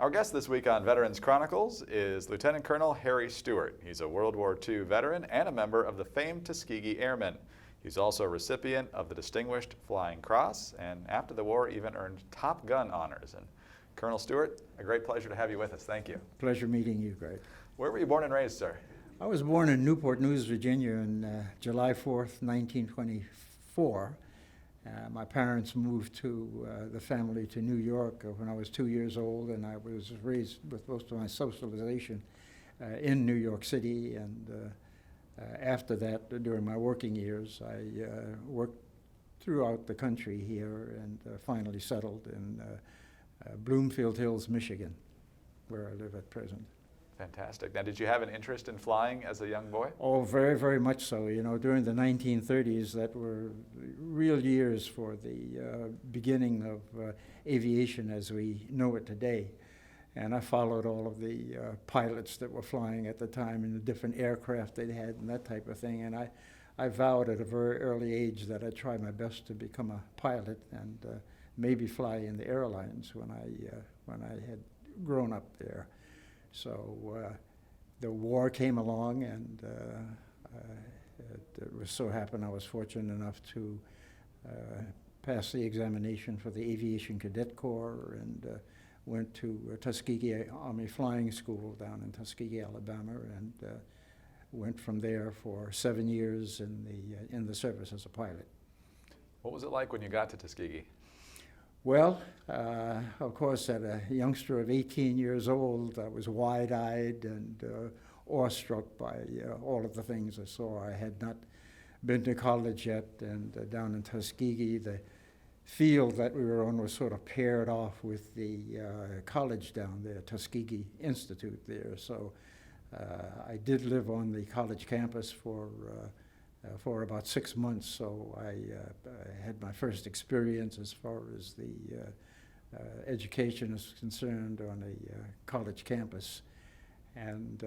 Our guest this week on Veterans Chronicles is Lieutenant Colonel Harry Stewart. He's a World War II veteran and a member of the famed Tuskegee Airmen. He's also a recipient of the Distinguished Flying Cross, and after the war even earned Top Gun honors. And Colonel Stewart, a great pleasure to have you with us. Thank you. Pleasure meeting you, Greg. Where were you born and raised, sir? I was born in Newport News, Virginia on July 4th, 1924. My parents moved the family to New York when I was 2 years old, and I was raised with most of my socialization in New York City. And after that, during my working years, I worked throughout the country here and finally settled in Bloomfield Hills, Michigan, where I live at present. Fantastic. Now, did you have an interest in flying as a young boy? Oh, very, very much so. You know, during the 1930s, that were real years for the beginning of aviation as we know it today. And I followed all of the pilots that were flying at the time and the different aircraft they had and that type of thing. And I vowed at a very early age that I'd try my best to become a pilot and maybe fly in the airlines when I had grown up there. So the war came along, and it was so happened I was fortunate enough to pass the examination for the Aviation Cadet Corps and went to Tuskegee Army Flying School down in Tuskegee, Alabama, and went from there for 7 years in the service as a pilot. What was it like when you got to Tuskegee? Well, of course, at a youngster of 18 years old, I was wide-eyed and awestruck by all of the things I saw. I had not been to college yet, and down in Tuskegee, the field that we were on was sort of paired off with the college down there, Tuskegee Institute there. So I did live on the college campus for about 6 months, so I had my first experience as far as the education is concerned on a college campus. And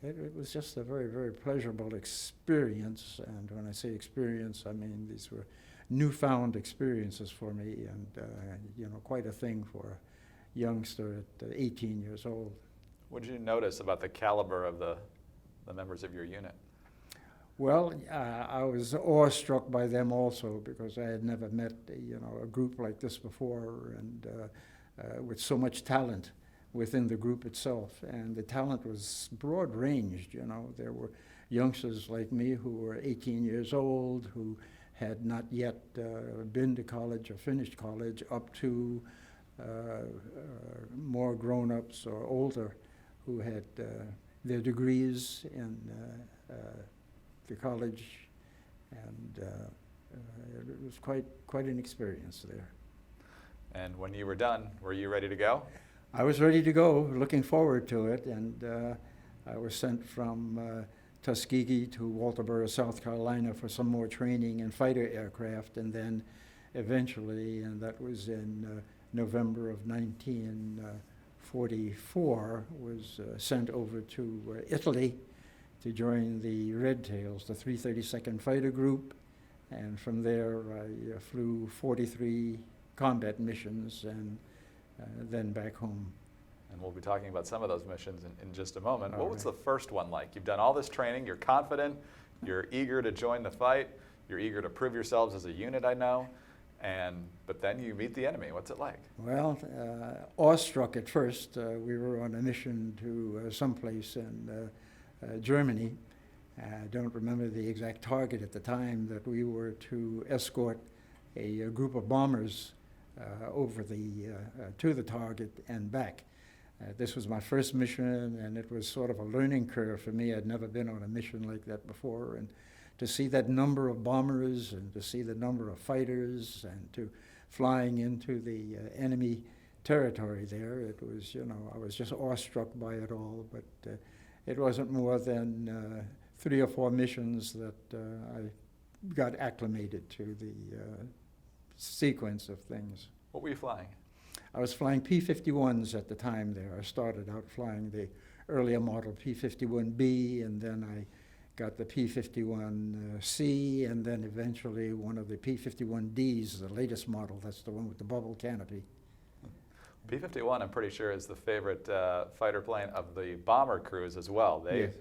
it was just a very, very pleasurable experience. And when I say experience, I mean these were newfound experiences for me, and you know, quite a thing for a youngster at 18 years old. What did you notice about the caliber of the members of your unit? Well, I was awestruck by them also, because I had never met a group like this before, and with so much talent within the group itself. And the talent was broad ranged. You know, there were youngsters like me who were 18 years old, who had not yet been to college or finished college, up to more grown-ups or older who had their degrees in the college, and it was quite an experience there. And when you were done, were you ready to go? I was ready to go, looking forward to it, and I was sent from Tuskegee to Walterboro, South Carolina for some more training in fighter aircraft, and then eventually, and that was in November of 1944, was sent over to Italy to join the Red Tails, the 332nd Fighter Group, and from there I flew 43 combat missions and then back home. And we'll be talking about some of those missions in just a moment. All what was right. the first one like? You've done all this training, you're confident, you're eager to join the fight, you're eager to prove yourselves as a unit, I know, but then you meet the enemy. What's it like? Well, awestruck at first. We were on a mission to someplace in Germany. I don't remember the exact target at the time, that we were to escort a group of bombers over to the target and back. This was my first mission, and it was sort of a learning curve for me. I'd never been on a mission like that before, and to see that number of bombers and to see the number of fighters and to flying into the enemy territory there, it was, I was just awestruck by it all. But it wasn't more than 3 or 4 missions that I got acclimated to the sequence of things. What were you flying? I was flying P-51s at the time there. I started out flying the earlier model P-51B, and then I got the P-51C, and then eventually one of the P-51Ds, the latest model. That's the one with the bubble canopy. B-51, I'm pretty sure, is the favorite fighter plane of the bomber crews as well. Yes.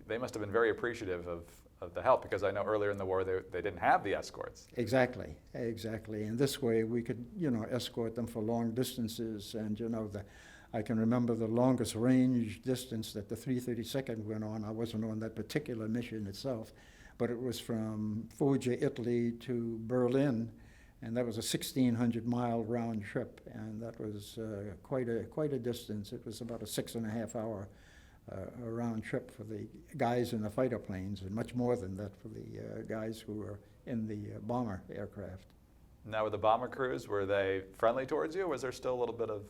They must have been very appreciative of the help, because I know earlier in the war they didn't have the escorts. Exactly, exactly. And this way we could, escort them for long distances. And, I can remember the longest range distance that the 332nd went on. I wasn't on that particular mission itself, but it was from Foggia, Italy to Berlin, and that was a 1,600-mile round trip, and that was quite a distance. It was about a 6.5-hour round trip for the guys in the fighter planes, and much more than that for the guys who were in the bomber aircraft. Now, with the bomber crews, were they friendly towards you, or was there still a little bit of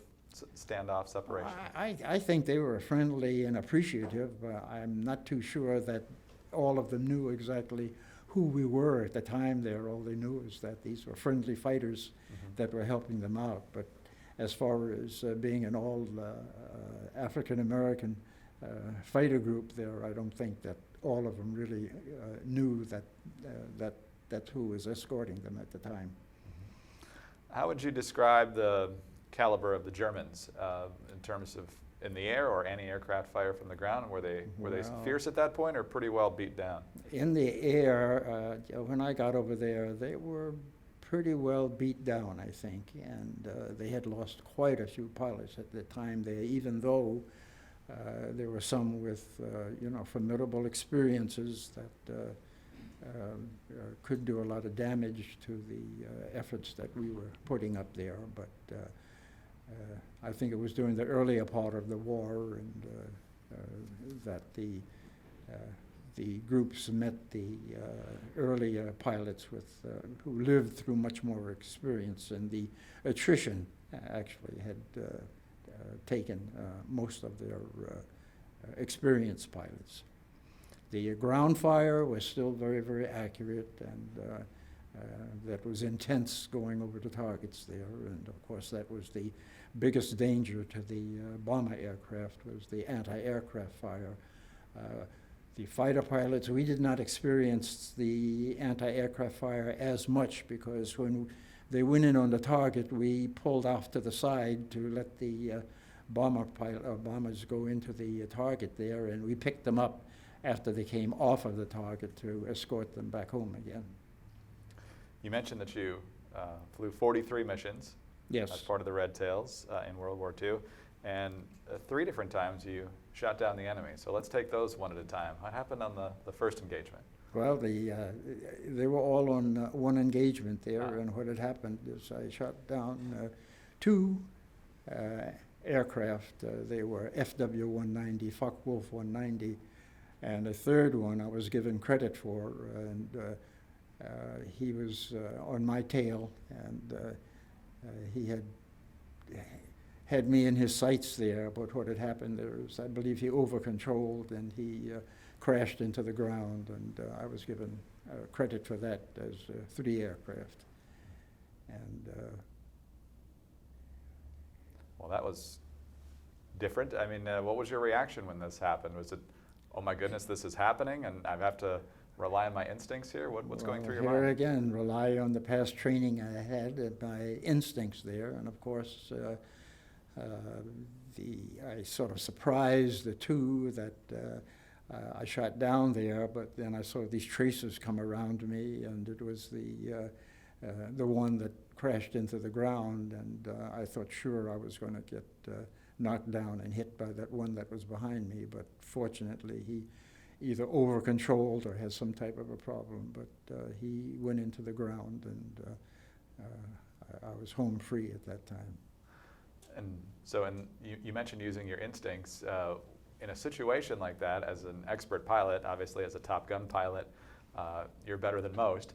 standoff separation? I think they were friendly and appreciative. I'm not too sure that all of them knew exactly who we were at the time there. All they knew was that these were friendly fighters that were helping them out. But as far as being an all African-American fighter group there, I don't think that all of them really knew that that's who was escorting them at the time. How would you describe the caliber of the Germans in terms of in the air or anti-aircraft fire from the ground? Were they fierce at that point, or pretty well beat down? In the air, when I got over there, they were pretty well beat down, I think, and they had lost quite a few pilots at the time there, even though there were some with formidable experiences that could do a lot of damage to the efforts that we were putting up there. But I think it was during the earlier part of the war, and that the groups met the earlier pilots who lived through much more experience, and the attrition actually had taken most of their experienced pilots. The ground fire was still very, very accurate, and that was intense going over the targets there. And of course, that was the biggest danger to the bomber aircraft, was the anti-aircraft fire. The fighter pilots, we did not experience the anti-aircraft fire as much, because when they went in on the target, we pulled off to the side to let the bombers go into the target there, and we picked them up after they came off of the target to escort them back home again. You mentioned that you flew 43 missions. Yes. As part of the Red Tails in World War II, and 3 different times you shot down the enemy. So let's take those one at a time. What happened on the first engagement? Well, they were all on one engagement there, and what had happened is I shot down 2 aircraft. They were FW-190, Focke-Wulf 190, and a third one I was given credit for, and he was on my tail, and he had me in his sights there. But what had happened there is, I believe he over-controlled, and he crashed into the ground, and I was given credit for that as 3 aircraft. And well, that was different. I mean, what was your reaction when this happened? Was it, oh my goodness, this is happening, and I have to rely on my instincts here? What's going through your mind? Here again, rely on the past training I had and my instincts there. And of course, I sort of surprised the 2 that I shot down there, but then I saw these tracers come around me, and it was the one that crashed into the ground, and I thought sure I was going to get knocked down and hit by that one that was behind me, but fortunately he either over-controlled or has some type of a problem, but he went into the ground, and I was home free at that time. And so, you mentioned using your instincts. In a situation like that, as an expert pilot, obviously as a Top Gun pilot, you're better than most.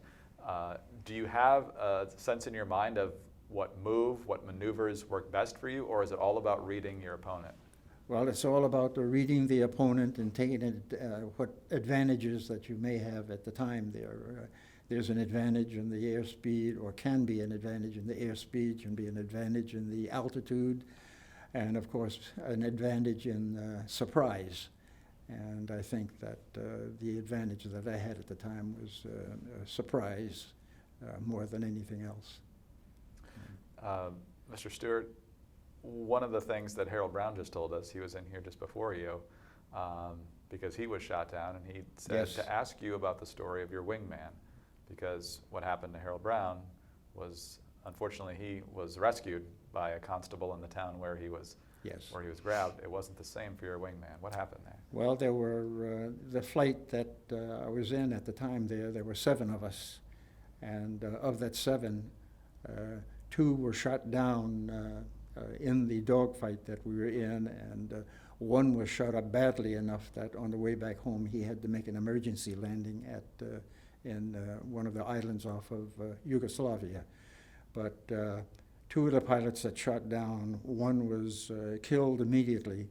Do you have a sense in your mind of what maneuvers work best for you, or is it all about reading your opponent? Well, it's all about reading the opponent and taking what advantages that you may have at the time there. There's an advantage in the airspeed, or can be an advantage in the airspeed, can be an advantage in the altitude, and of course an advantage in surprise. And I think that the advantage that I had at the time was surprise more than anything else. Mr. Stewart, one of the things that Harold Brown just told us, he was in here just before you, because he was shot down, and he said Yes. to ask you about the story of your wingman, because what happened to Harold Brown was, unfortunately, he was rescued by a constable in the town where he was Yes. grabbed. It wasn't the same for your wingman. What happened there? Well, there were the flight that I was in at the time. There were 7 of us, and of that 7, 2 were shot down in the dogfight that we were in, and one was shot up badly enough that on the way back home he had to make an emergency landing at in one of the islands off of Yugoslavia. But 2 of the pilots that shot down, one was killed immediately.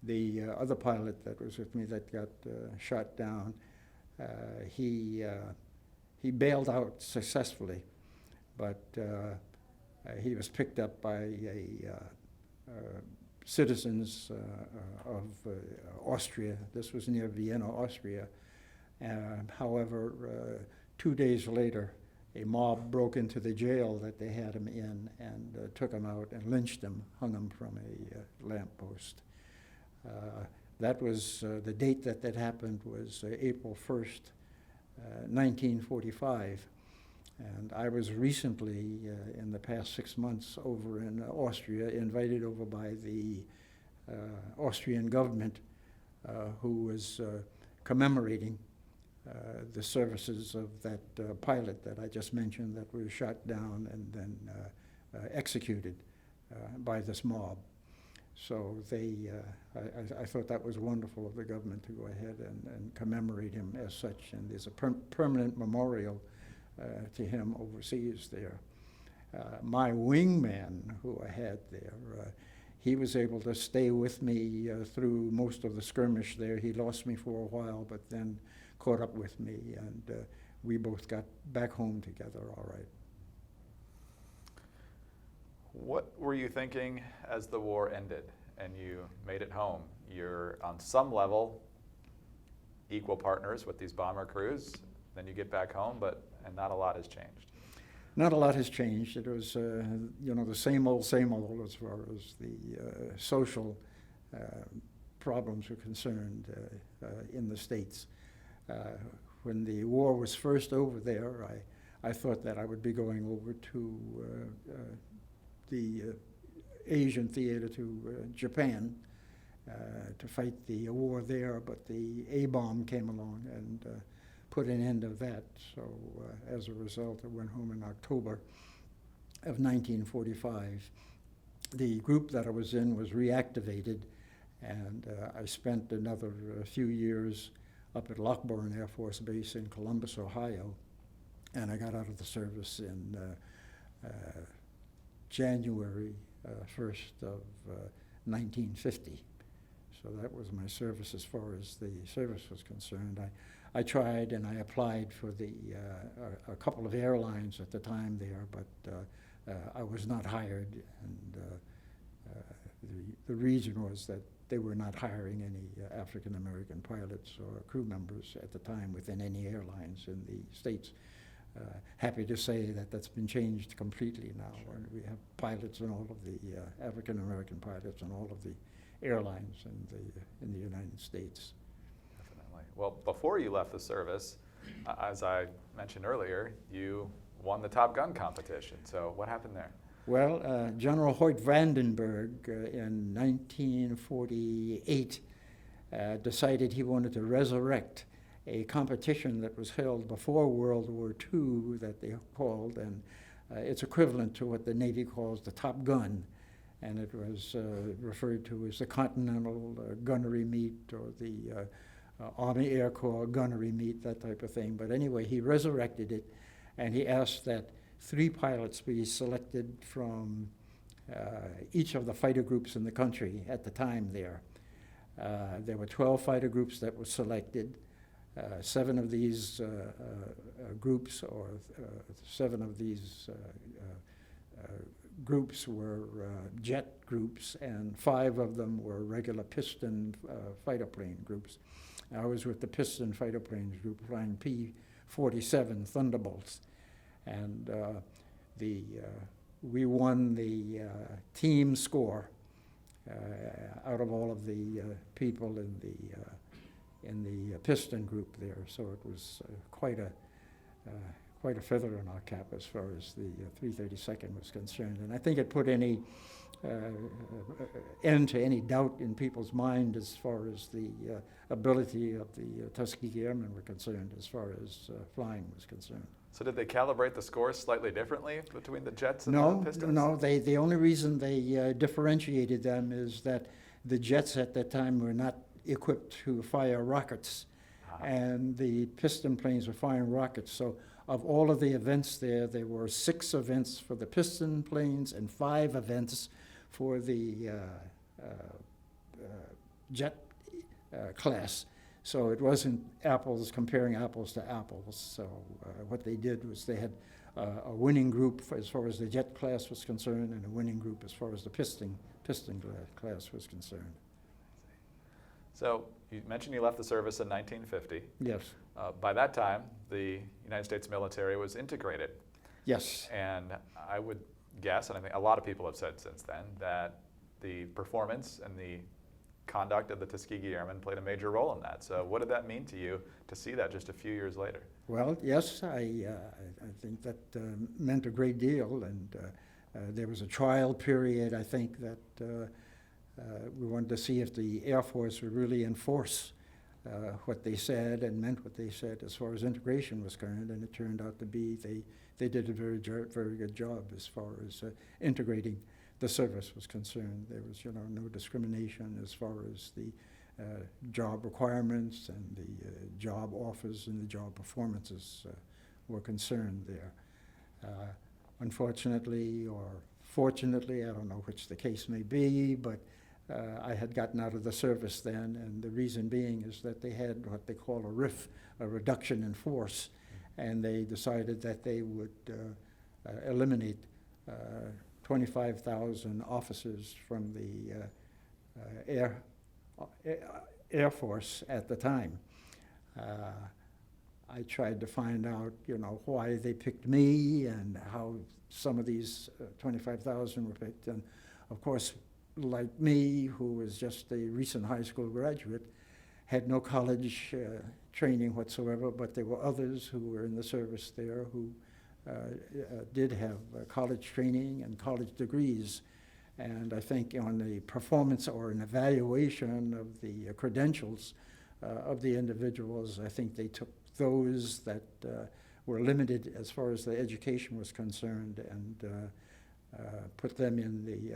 The other pilot that was with me that got shot down, he bailed out successfully, but he was picked up by citizens of Austria. This was near Vienna, Austria. However, 2 days later, a mob broke into the jail that they had him in and took him out and lynched him, hung him from a lamppost. That was the date that happened was April 1st, 1945. And I was recently, in the past 6 months, over in Austria, invited over by the Austrian government, who was commemorating the services of that pilot that I just mentioned that was shot down and then executed by this mob. So I thought that was wonderful of the government to go ahead and commemorate him as such, and there's a permanent memorial to him overseas there. My wingman, who I had there, he was able to stay with me through most of the skirmish there. He lost me for a while, but then caught up with me, and we both got back home together all right. What were you thinking as the war ended and you made it home? You're on some level equal partners with these bomber crews. Then you get back home, and not a lot has changed. Not a lot has changed. It was, the same old as far as the social problems were concerned in the States. When the war was first over there, I thought that I would be going over to the Asian theater, to Japan, to fight the war there, but the A-bomb came along and put an end of that. So as a result, I went home in October of 1945. The group that I was in was reactivated, and I spent another few years up at Lockbourne Air Force Base in Columbus, Ohio, and I got out of the service in January 1st of 1950. So that was my service as far as the service was concerned. I tried and I applied for a couple of airlines at the time there, but I was not hired, and the reason was that they were not hiring any African-American pilots or crew members at the time within any airlines in the States. Happy to say that that's been changed completely now, Sure. and we have pilots in all of the African-American pilots in all of the airlines in the United States. Definitely. Well, before you left the service, as I mentioned earlier, you won the Top Gun competition. So what happened there? Well, General Hoyt Vandenberg in 1948 decided he wanted to resurrect a competition that was held before World War II that they called, and it's equivalent to what the Navy calls the Top Gun, and it was referred to as the Continental Gunnery Meet or the Army Air Corps Gunnery Meet, that type of thing. But anyway, he resurrected it, and he asked that 3 pilots be selected from each of the fighter groups in the country at the time there. There were 12 fighter groups that were selected. 7 of these groups, or 7 of these groups were jet groups, and 5 of them were regular Piston fighter plane groups. I was with the Piston fighter planes group flying P-47 Thunderbolts. And the we won the team score out of all of the people in the Piston group there. So it was quite a feather in our cap as far as the 332nd was concerned. And I think it put any end to any doubt in people's mind as far as the ability of the Tuskegee Airmen were concerned, as far as flying was concerned. So did they calibrate the scores slightly differently between the jets and No, the Pistons? no. The only reason they differentiated them is that the jets at that time were not equipped to fire rockets, and the Piston planes were firing rockets. So of all of the events there were 6 events for the Piston planes and 5 events for the jet class. So it wasn't comparing apples to apples. So what they did was they had a winning group as far as the jet class was concerned, and a winning group as far as the piston class was concerned. So you mentioned you left the service in 1950. Yes. By that time, the United States military was integrated. Yes. And I would guess, and I think a lot of people have said since then, that the performance and the conduct of the Tuskegee Airmen played a major role in that. So what did that mean to you to see that just a few years later? Well, yes, I think that meant a great deal, and there was a trial period, I think, that we wanted to see if the Air Force would really enforce what they said and meant what they said as far as integration was concerned, and it turned out to be they did a very good job as far as integrating the service was concerned. There was, no discrimination as far as the job requirements and the job offers and the job performances were concerned there. Unfortunately, or fortunately, I don't know which the case may be, but I had gotten out of the service then, and the reason being is that they had what they call a RIF, a reduction in force, and they decided that they would eliminate 25,000 officers from the Air Force at the time. I tried to find out, why they picked me and how some of these 25,000 were picked. And of course, like me, who was just a recent high school graduate, had no college training whatsoever, but there were others who were in the service there who did have college training and college degrees. And I think on the performance or an evaluation of the credentials of the individuals, I think they took those that were limited as far as the education was concerned and put them in the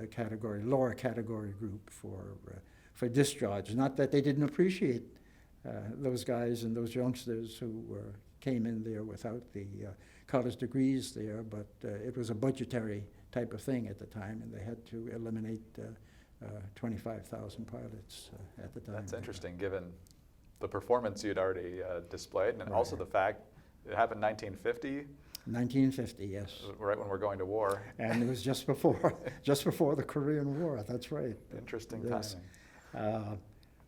lower category group for discharge. Not that they didn't appreciate those guys and those youngsters who came in there without the college degrees there, but it was a budgetary type of thing at the time, and they had to eliminate 25,000 pilots at the time. That's interesting, given the performance you'd already displayed, and Right. also the fact it happened in 1950. 1950, yes. Right when we're going to war. And it was just before the Korean War. That's right. Interesting Yes. timing.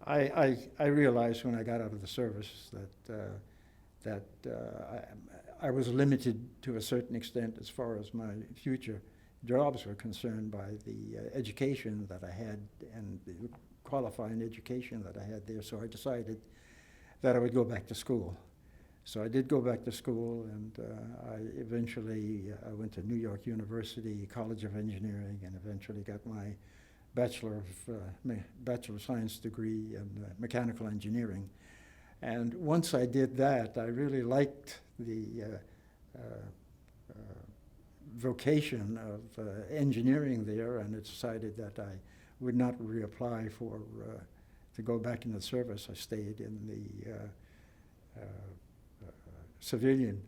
I realized when I got out of the service that I was limited to a certain extent as far as my future jobs were concerned by the education that I had and the qualifying education that I had there. So I decided that I would go back to school. So I did go back to school, and I eventually went to New York University College of Engineering, and eventually got my Bachelor of Science degree in mechanical engineering. And once I did that, I really liked the vocation of engineering there, and I decided that I would not reapply to go back into the service. I stayed in the civilian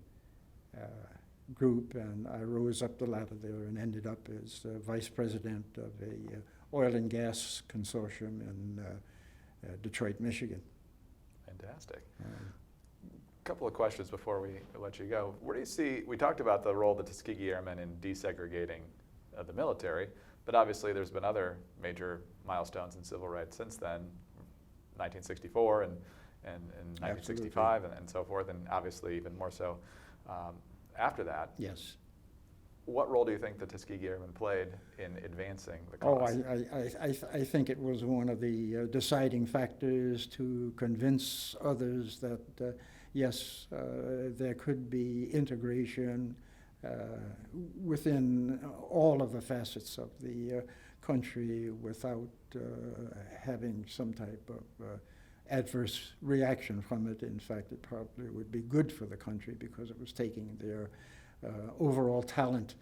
group, and I rose up the ladder there and ended up as vice president of a oil and gas consortium in Detroit, Michigan. Fantastic. A couple of questions before we let you go. Where do you see, we talked about the role of the Tuskegee Airmen in desegregating the military, but obviously there's been other major milestones in civil rights since then, 1964 and 1965 and so forth, and obviously even more so after that. Yes. What role do you think the Tuskegee Airmen played in advancing the Oh, cause? I think it was one of the deciding factors to convince others that, yes, there could be integration within all of the facets of the country without having some type of adverse reaction from it. In fact, it probably would be good for the country because it was taking their overall talent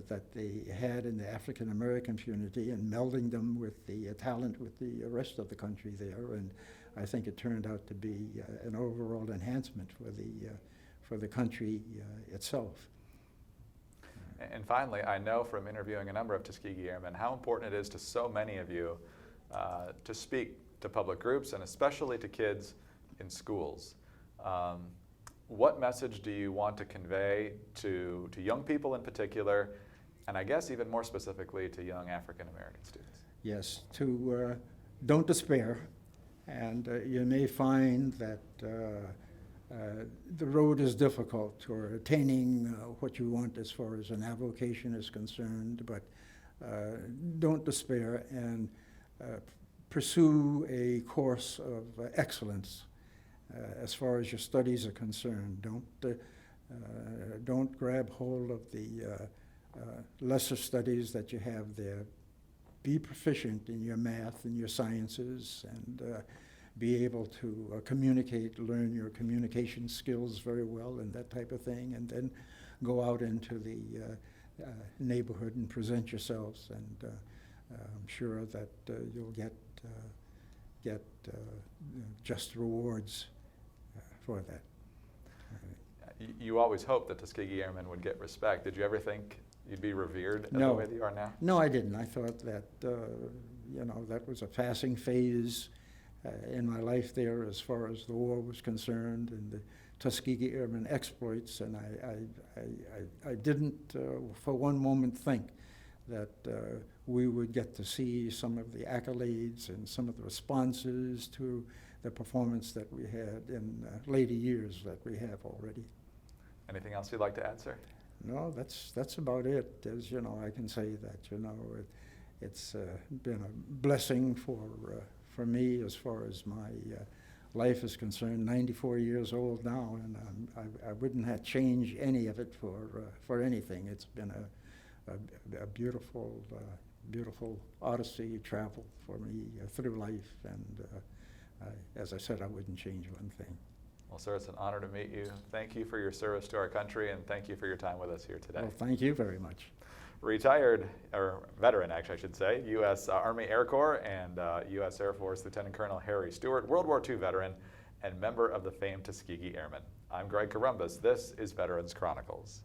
that they had in the African American community and melding them with the talent with the rest of the country there. And I think it turned out to be an overall enhancement for the country itself. And finally, I know from interviewing a number of Tuskegee Airmen how important it is to so many of you to speak to public groups and especially to kids in schools. What message do you want to convey to young people in particular, and I guess even more specifically to young African American students? Yes, to don't despair, and you may find that the road is difficult or attaining what you want as far as an avocation is concerned, but don't despair and pursue a course of excellence. As far as your studies are concerned, don't grab hold of the lesser studies that you have there. Be proficient in your math and your sciences, and be able to communicate, learn your communication skills very well, and that type of thing, and then go out into the neighborhood and present yourselves. And I'm sure that you'll get just rewards for that. You always hoped that Tuskegee Airmen would get respect. Did you ever think you'd be revered in the No. way that you are now? No, I didn't. I thought that, that was a passing phase in my life there as far as the war was concerned and the Tuskegee Airmen exploits, and I didn't for one moment think that we would get to see some of the accolades and some of the responses to the performance that we had in later years that we have already. Anything else you'd like to add, sir? No, that's about it. As you know, I can say that it's been a blessing for me as far as my life is concerned. 94 years old now, and I wouldn't have changed any of it for anything. It's been a beautiful odyssey travel for me through life, and as I said, I wouldn't change one thing. Well, sir, it's an honor to meet you. Thank you for your service to our country, and thank you for your time with us here today. Well, thank you very much. Retired, or veteran actually I should say, U.S. Army Air Corps and U.S. Air Force Lieutenant Colonel Harry Stewart, World War II veteran and member of the famed Tuskegee Airmen. I'm Greg Columbus. This is Veterans Chronicles.